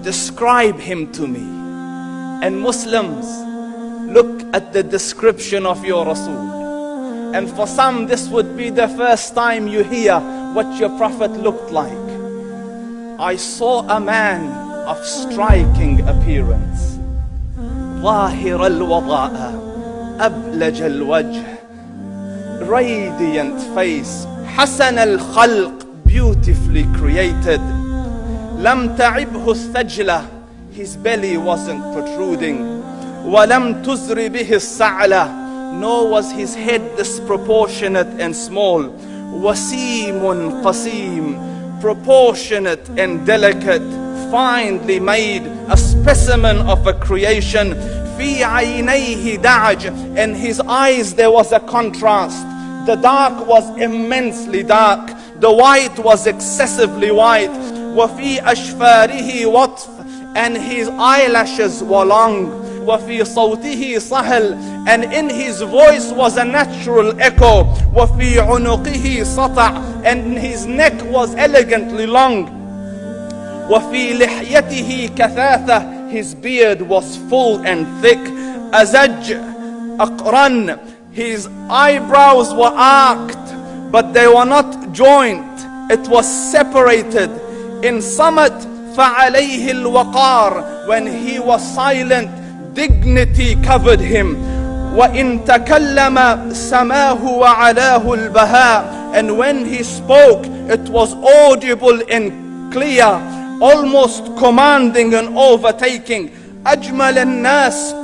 Describe him to me. And Muslims, look at the description of your Rasul. And for some, this would be the first time you hear what your Prophet looked like. I saw a man of striking appearance. ظاهر الوضاء أبلج الوجه, radiant face, حسن الخلق, beautifully created. لم تعبه الثجلة, his belly wasn't protruding. ولم تزر به السعلة, nor was his head disproportionate and small. وسيم قسيم, proportionate and delicate, finely made, a specimen of a creation. في عينيه دعج, in his eyes there was a contrast. The dark was immensely dark, the white was excessively white. وفي أشفاره وطف, and his eyelashes were long. وفي صوته صهل, and in his voice was a natural echo. وفي عنقه سطع, and his neck was elegantly long. وفي لحيته كثاثة, his beard was full and thick. أزج أقرن, his eyebrows were arched, but they were not joint, it was separated. In summit فعليه الوقار, when he was silent, dignity covered him. وإن تكلم سماه وعلاه البهاء, and when he spoke it was audible and clear, almost commanding and overtaking. أجمل الناس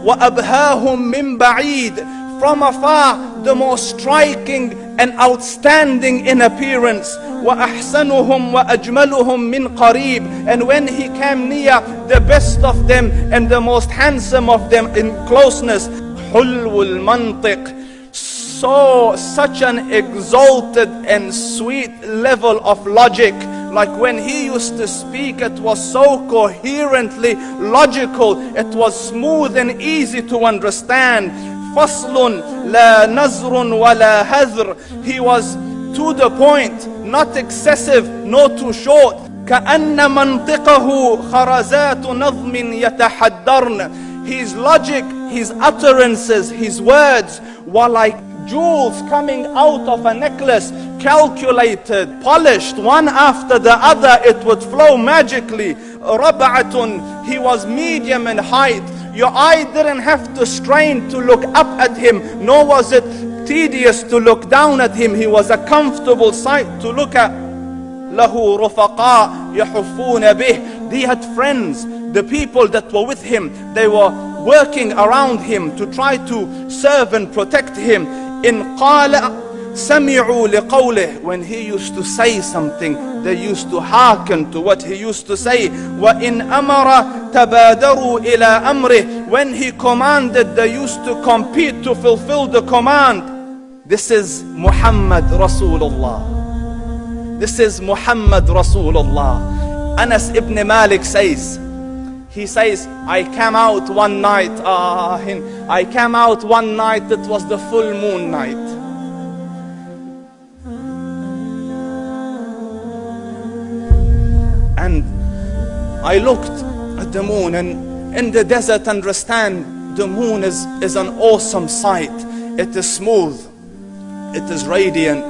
وأبهاهم من بعيد, from afar the most striking and outstanding in appearance. وأحسنهم وأجملهم من قريب, and when he came near, the best of them and the most handsome of them in closeness. حلو المنطق, such an exalted and sweet level of logic. Like when he used to speak, it was so coherently logical, it was smooth and easy to understand. فصل لا نزر ولا هذر, he was to the point, not excessive nor too short. كأن منطقه خرزات نظم يتحدرن, his logic, his utterances, his words were like jewels coming out of a necklace, calculated, polished, one after the other, it would flow magically. ربعة, he was medium in height. Your eye didn't have to strain to look up at him, nor was it tedious to look down at him. He was a comfortable sight to look at. له رفقاء يحفون به, he had friends, the people that were with him, they were working around him to try to serve and protect him. إن قال سمعوا لقوله, when he used to say something, they used to hearken to what he used to say. وإن أمر تبادروا إلى أمره, when he commanded, they used to compete to fulfill the command. This is Muhammad Rasulullah. This is Muhammad Rasulullah. Anas ibn Malik says, he says, I came out one night, it was the full moon night. And I looked at the moon, and in the desert, understand, the moon is an awesome sight. It is smooth, it is radiant,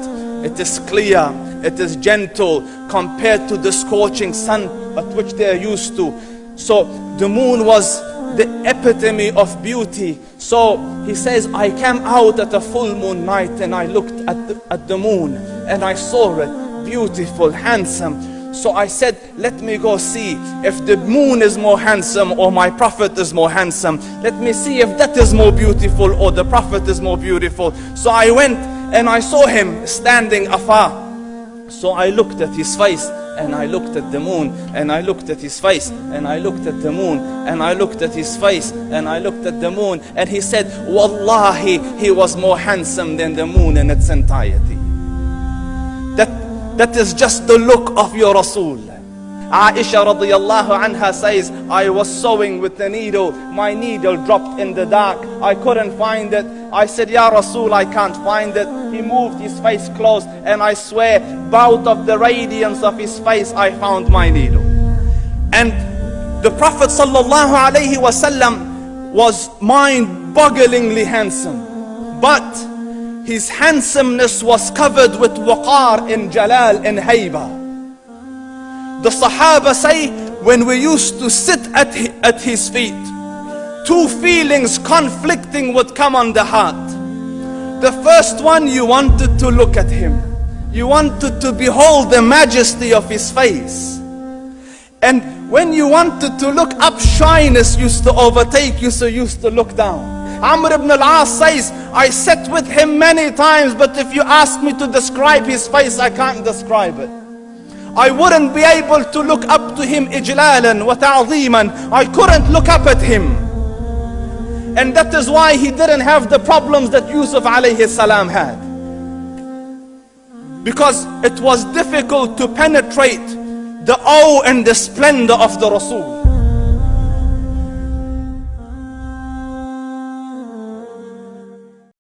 it is clear, it is gentle compared to the scorching sun at which they are used to. So the moon was the epitome of beauty. So he says, I came out at a full moon night and I looked at the moon and I saw it beautiful, handsome. So I said, let me go see if the moon is more handsome or my Prophet is more handsome. Let me see if that is more beautiful or the Prophet is more beautiful. So I went and I saw him standing afar. So I looked at his face and I looked at the moon, and I looked at his face, and I looked at the moon, and I looked at his face, and I looked at the moon, and he said, Wallahi, he was more handsome than the moon in its entirety. That is just the look of your Rasul. Aisha radiyallahu anha says, I was sewing with the needle. My needle dropped in the dark. I couldn't find it. I said, Ya Rasul, I can't find it. He moved his face close, and I swear, out of the radiance of his face, I found my needle. And the Prophet sallallahu alaihi wasallam was mind-bogglingly handsome, but his handsomeness was covered with waqar in jalal and hayba. The Sahaba say, when we used to sit at his feet, two feelings conflicting would come on the heart. The first one, you wanted to look at him. You wanted to behold the majesty of his face. And when you wanted to look up, shyness used to overtake you, so you used to look down. Amr ibn al-As says, I sat with him many times, but if you ask me to describe his face, I can't describe it. I wouldn't be able to look up to him ijlalan wa ta'zeeman. I couldn't look up at him. And that is why he didn't have the problems that Yusuf alayhi salam had. Because it was difficult to penetrate the awe and the splendor of the Rasul.